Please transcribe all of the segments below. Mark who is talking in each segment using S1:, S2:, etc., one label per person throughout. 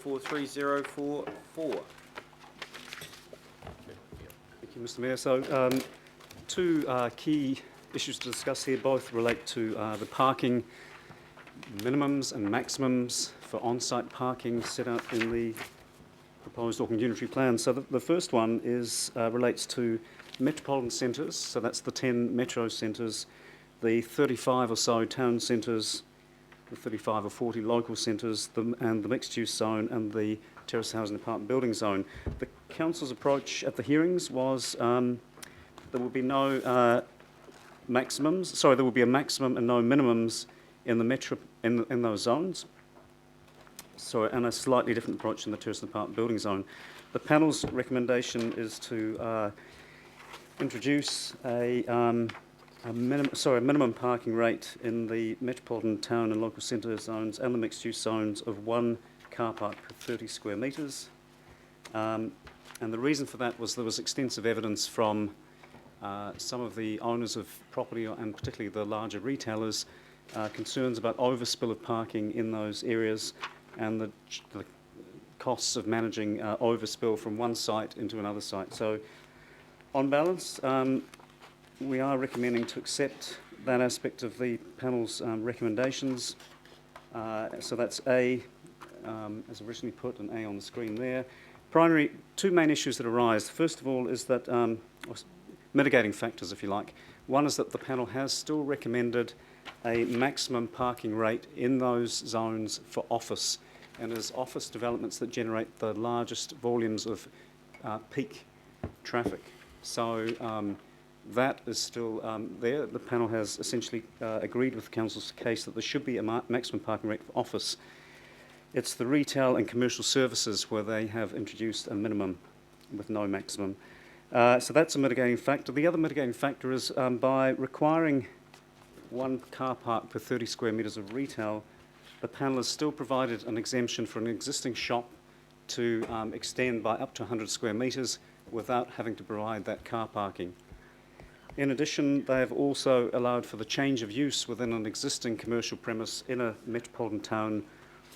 S1: 43044.
S2: Thank you, Mr. Mayor. So, two key issues to discuss here. Both relate to the parking minimums and maximums for on-site parking set out in the proposed Auckland Unitary Plan. So the first one is relates to metropolitan centres. So that's the 10 metro centres, the 35 or so town centres, the 35 or 40 local centres, and the mixed-use zone and the terrace housing apartment building zone. The council's approach at the hearings was there will be no maximums. Sorry, there will be a maximum and no minimums in the metro in those zones. So, and a slightly different approach in the terrace and apartment building zone. The panel's recommendation is to introduce a minimum parking rate in the metropolitan town and local centre zones and the mixed-use zones of 1 car park per 30 square metres. And the reason for that was there was extensive evidence from some of the owners of property, and particularly the larger retailers, concerns about overspill of parking in those areas and the costs of managing overspill from one site into another site. So, on balance, we are recommending to accept that aspect of the panel's recommendations. So that's A, as originally put, and A on the screen there. Two main issues that arise. First of all is that, mitigating factors, if you like. One is that the panel has still recommended a maximum parking rate in those zones for office, and as office developments that generate the largest volumes of peak traffic. So that is still there. The panel has essentially agreed with the council's case that there should be a maximum parking rate for office. It's the retail and commercial services where they have introduced a minimum with no maximum. So that's a mitigating factor. The other mitigating factor is by requiring 1 car park per 30 square metres of retail, the panel has still provided an exemption for an existing shop to extend by up to 100 square metres without having to provide that car parking. In addition, they have also allowed for the change of use within an existing commercial premise in a metropolitan town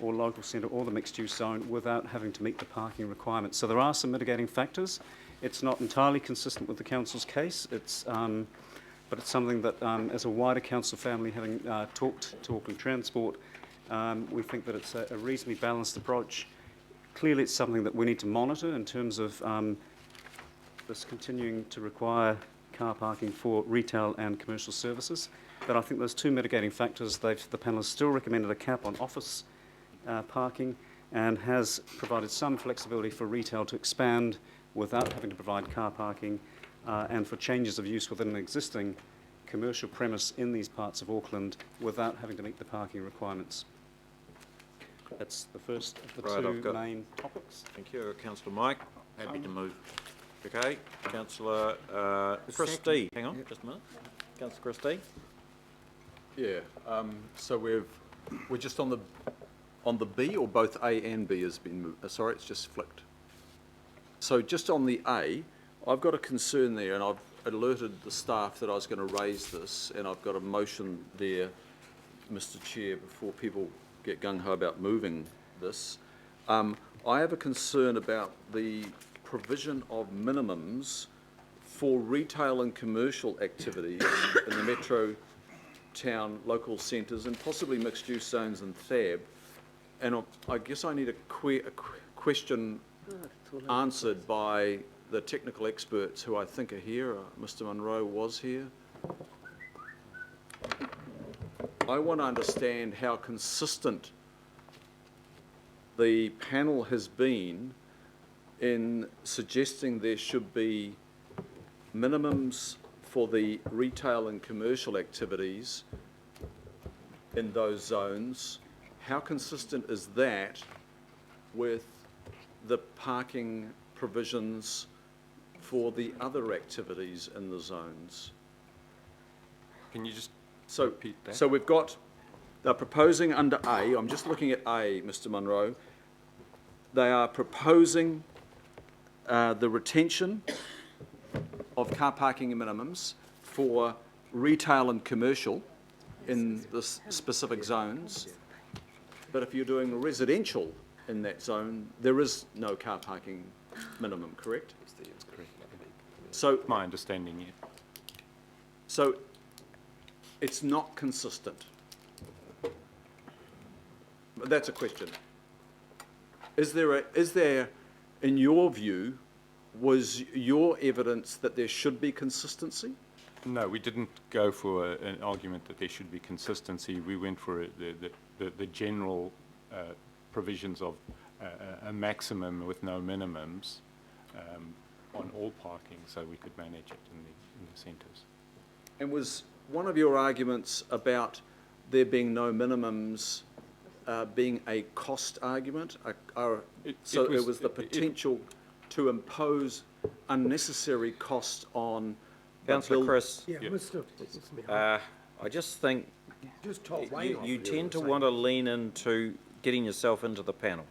S2: or local centre or the mixed-use zone without having to meet the parking requirements. So there are some mitigating factors. It's not entirely consistent with the council's case. But it's something that, as a wider council family, having talked to Auckland Transport, we think that it's a reasonably balanced approach. Clearly, it's something that we need to monitor in terms of this continuing to require car parking for retail and commercial services. But I think there's two mitigating factors. The panel has still recommended a cap on office parking and has provided some flexibility for retail to expand without having to provide car parking, and for changes of use within an existing commercial premise in these parts of Auckland without having to meet the parking requirements. That's the first of the two main topics.
S3: Thank you. Councillor Mike.
S1: Happy to move.
S3: Okay. Councillor Christie. Hang on, just a minute. Councillor Christie.
S4: Yeah. So we're just on the B, or both A and B has been moved. Sorry, it's just flicked. So just on the A, I've got a concern there, and I've alerted the staff that I was going to raise this, and I've got a motion there, Mr. Chair, before people get gung-ho about moving this. I have a concern about the provision of minimums for retail and commercial activities in the metro town local centres and possibly mixed-use zones and THAB. And I guess I need a question answered by the technical experts who I think are here. Mr. Munro was here. I want to understand how consistent the panel has been in suggesting there should be minimums for the retail and commercial activities in those zones. How consistent is that with the parking provisions for the other activities in the zones?
S5: Can you just
S4: So,
S5: repeat that?
S4: so we've got, they're proposing under A, I'm just looking at A, Mr. Munro, they are proposing the retention of car parking minimums for retail and commercial in the specific zones. But if you're doing residential in that zone, there is no car parking minimum, correct? So,
S5: My understanding, yeah.
S4: so it's not consistent. But that's a question. Is there, in your view, was your evidence that there should be consistency?
S5: No, we didn't go for an argument that there should be consistency. We went for the general provisions of a maximum with no minimums on all parking, so we could manage it in the centres.
S4: And was one of your arguments about there being no minimums being a cost argument? It was the potential to impose unnecessary cost on the
S3: Councillor Chris,
S1: Yeah,
S5: Yeah.
S1: Mr.
S3: I just think
S1: Just told Wayne off
S3: you
S1: the
S3: tend to
S1: other
S3: want to
S1: side.
S3: lean into getting yourself into the panel.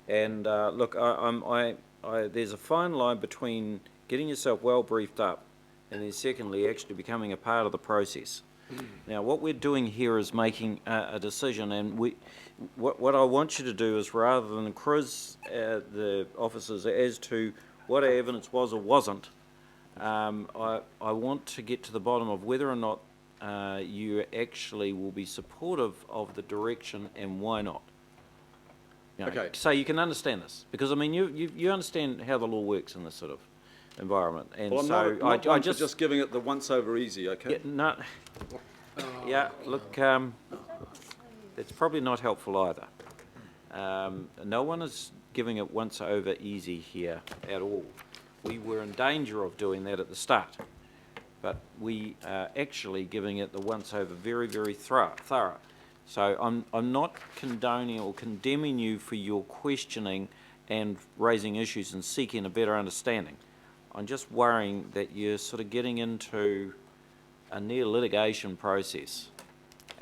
S3: And look, there's a fine line between getting yourself well briefed up and then secondly actually becoming a part of the process. Now what we're doing here is making a decision, and what I want you to do is, rather than quiz the officers as to what our evidence was or wasn't, I want to get to the bottom of whether or not you actually will be supportive of the direction and why not. You know,
S4: Okay.
S3: so you can understand this, because I mean you understand how the law works in this sort of environment, and
S4: Well, I'm
S3: so
S4: not
S3: I
S4: one for
S3: just
S4: just giving it the once over easy, okay?
S3: yeah, no, yeah, look, it's probably not helpful either. No one is giving it once over easy here at all. We were in danger of doing that at the start, but we are actually giving it the once over very, very thorough. So I'm not condoning or condemning you for your questioning and raising issues and seeking a better understanding. I'm just worrying that you're sort of getting into a near litigation process.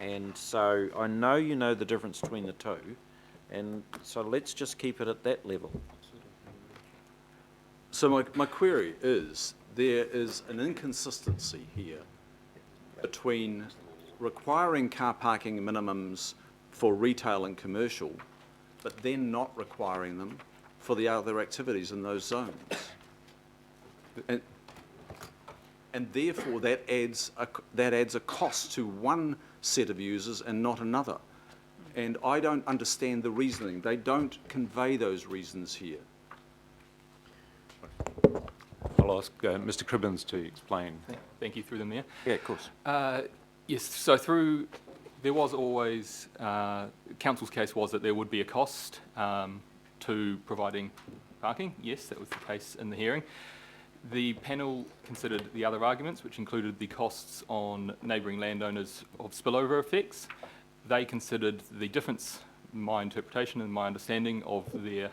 S3: And so I know you know the difference between the two, and so let's just keep it at that level.
S4: So my query is, there is an inconsistency here between requiring car parking minimums for retail and commercial, but then not requiring them for the other activities in those zones. And therefore that adds a cost to one set of users and not another. And I don't understand the reasoning. They don't convey those reasons here.
S5: I'll ask Mr. Cribbins to explain.
S6: Thank you, through the Mayor.
S3: Yeah, of course.
S6: Yes, so there was always, council's case was that there would be a cost to providing parking. Yes, that was the case in the hearing. The panel considered the other arguments, which included the costs on neighbouring landowners of spillover effects. They considered the difference, my interpretation and my understanding of their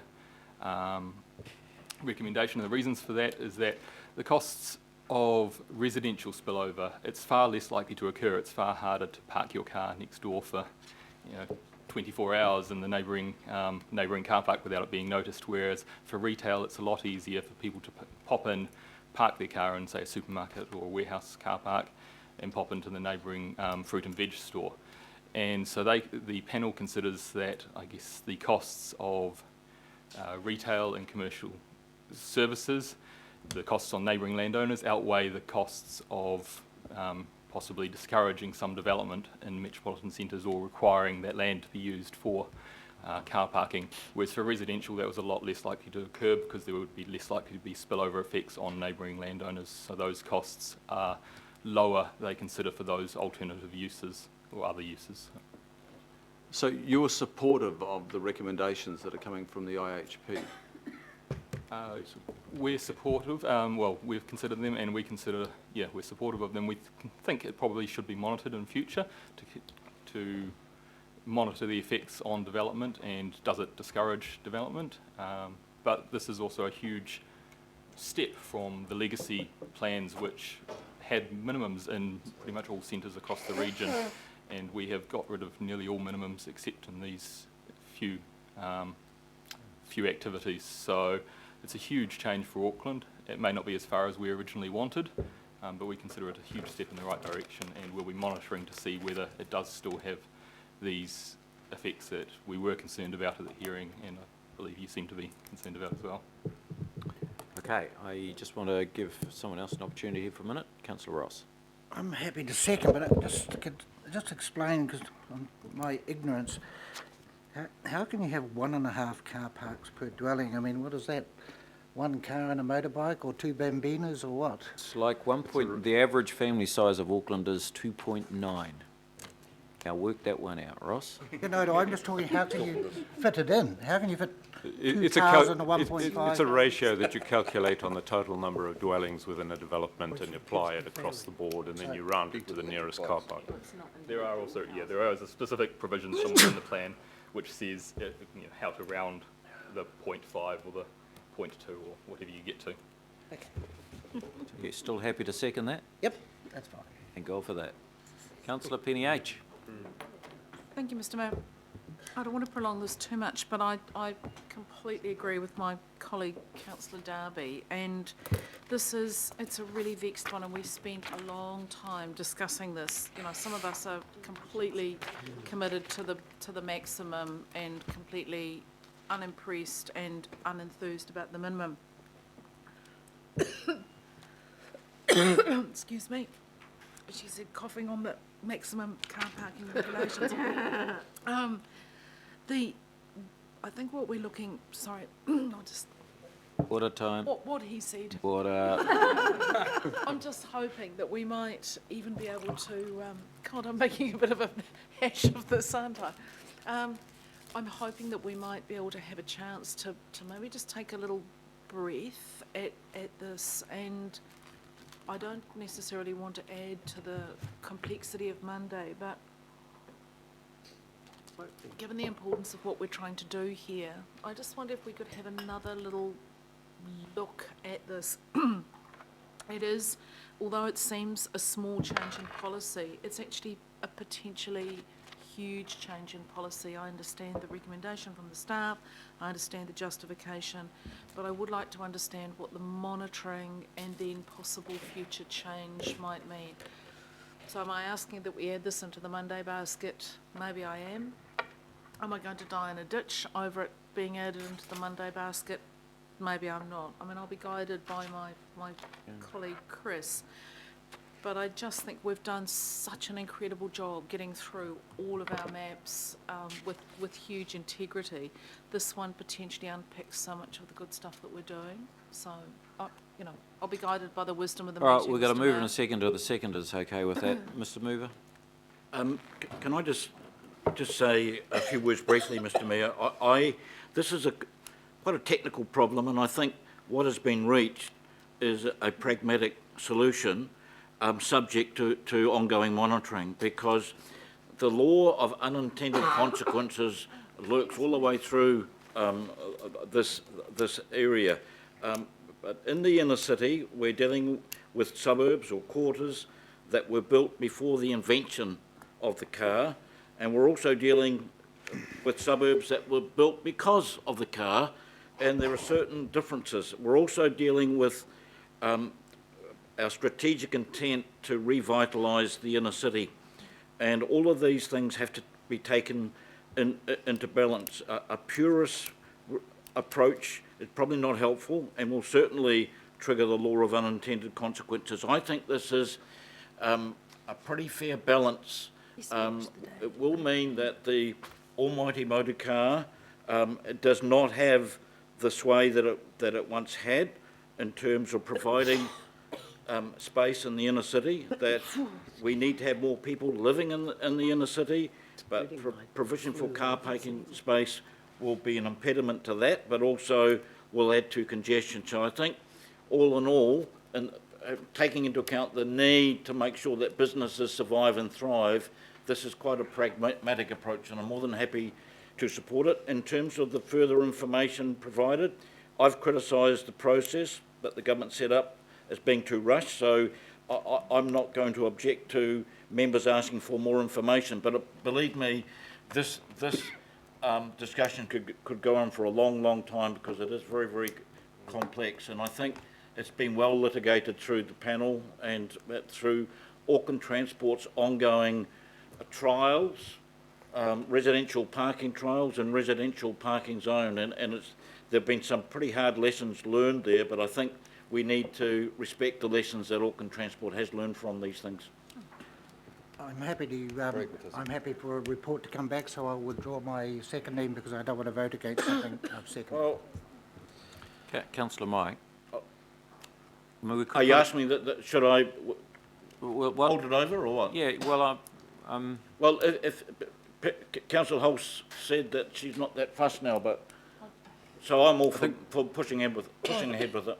S6: recommendation. And the reasons for that is that the costs of residential spillover, it's far less likely to occur. It's far harder to park your car next door for 24 hours in the neighbouring car park without it being noticed, whereas for retail it's a lot easier for people to pop in, park their car in, say, a supermarket or a warehouse car park and pop into the neighbouring fruit and veg store. And so the panel considers that, I guess, the costs of retail and commercial services, the costs on neighbouring landowners outweigh the costs of possibly discouraging some development in metropolitan centres or requiring that land to be used for car parking, whereas for residential that was a lot less likely to occur because there would be less likely to be spillover effects on neighbouring landowners, so those costs are lower, they consider, for those alternative uses or other uses.
S4: So you're supportive of the recommendations that are coming from the IHP?
S6: We're supportive, well, we've considered them and we consider, yeah, we're supportive of them. We think it probably should be monitored in future to monitor the effects on development and does it discourage development. But this is also a huge step from the legacy plans which had minimums in pretty much all centres across the region, and we have got rid of nearly all minimums except in these few activities. So it's a huge change for Auckland. It may not be as far as we originally wanted, but we consider it a huge step in the right direction, and we'll be monitoring to see whether it does still have these effects that we were concerned about at the hearing, and I believe you seem to be concerned about as well.
S3: Okay, I just want to give someone else an opportunity here for a minute. Councillor Ross.
S1: I'm happy to second, but just explain, because my ignorance, how can you have 1.5 car parks per dwelling? I mean, what is that? 1 car and a motorbike, or 2 bambinas, or what?
S3: It's like the average family size of Auckland is 2.9. Now work that one out, Ross.
S1: No, I'm just talking, how can you fit it in? How can you fit 2
S5: It's
S1: cars and a 1.5?
S5: it's a ratio that you calculate on the total number of dwellings within a development and apply it across the board, and then you round it to the nearest car park.
S6: There are also, there are specific provisions somewhere in the plan which says how to round the 0.5 or the 0.2 or whatever you get to.
S1: Okay.
S3: You're still happy to second that?
S1: Yep, that's fine.
S3: And go for that. Councillor Penny H.
S7: Thank you, Mr Mayor. I don't want to prolong this too much, but I completely agree with my colleague, Councillor Darby, and it's a really vexed one, and we spent a long time discussing this. You know, some of us are completely committed to the maximum and completely unimpressed and unenthused about the minimum. Excuse me. She said coughing on the maximum car parking regulations. I think what we're looking, sorry, I'll just,
S3: Water time.
S7: what he said.
S3: Water.
S7: I'm just hoping that we might even be able to, God, I'm making a bit of a hash of this, aren't I? I'm hoping that we might be able to have a chance to maybe just take a little breath at this, and I don't necessarily want to add to the complexity of Monday, but given the importance of what we're trying to do here, I just wonder if we could have another little look at this. It is, although it seems a small change in policy, it's actually a potentially huge change in policy. I understand the recommendation from the staff, I understand the justification, but I would like to understand what the monitoring and then possible future change might mean. So am I asking that we add this into the Monday basket? Maybe I am. Am I going to die in a ditch over it being added into the Monday basket? Maybe I'm not. I mean, I'll be guided by my colleague Chris. But I just think we've done such an incredible job getting through all of our maps with huge integrity. This one potentially unpicks so much of the good stuff that we're doing. So, I'll be guided by the wisdom of the meeting.
S3: All right, we've got to
S7: Mr.
S3: move in
S7: Mayor.
S3: a second, or the seconders okay with that. Mr Mover?
S8: Can I just say a few words briefly, Mr Mayor? This is quite a technical problem, and I think what has been reached is a pragmatic solution subject to ongoing monitoring, because the law of unintended consequences lurks all the way through this area. But in the inner city, we're dealing with suburbs or quarters that were built before the invention of the car, and we're also dealing with suburbs that were built because of the car, and there are certain differences. We're also dealing with our strategic intent to revitalise the inner city, and all of these things have to be taken into balance. A purist approach is probably not helpful and will certainly trigger the law of unintended consequences. I think this is a pretty fair balance. It will mean that the almighty motor car does not have the sway that it once had in terms of providing space in the inner city, that we need to have more people living in the inner city, but provision for car parking space will be an impediment to that, but also will add to congestion. So I think, all in all, and taking into account the need to make sure that businesses survive and thrive, this is quite a pragmatic approach, and I'm more than happy to support it. In terms of the further information provided, I've criticised the process that the government set up as being too rushed, so I'm not going to object to members asking for more information, but believe me, this discussion could go on for a long time, because it is very, very complex, and I think it's been well litigated through the panel and through Auckland Transport's ongoing trials residential parking trials and residential parking zone, and there've been some pretty hard lessons learned there, but I think we need to respect the lessons that Auckland Transport has learned from these things.
S1: I'm happy to, I'm happy for a report to come back, so I'll withdraw my seconding because I don't want to vote against something I've seconded.
S8: Well,
S3: Councillor Mike. I mean, we could
S8: are you
S3: put it-
S8: asking me that should I
S3: well,
S8: hold it over or what?
S3: Yeah, well,
S8: Well, if Councillor Hulse said that she's not that fussed now, but, so I'm all for pushing ahead with it.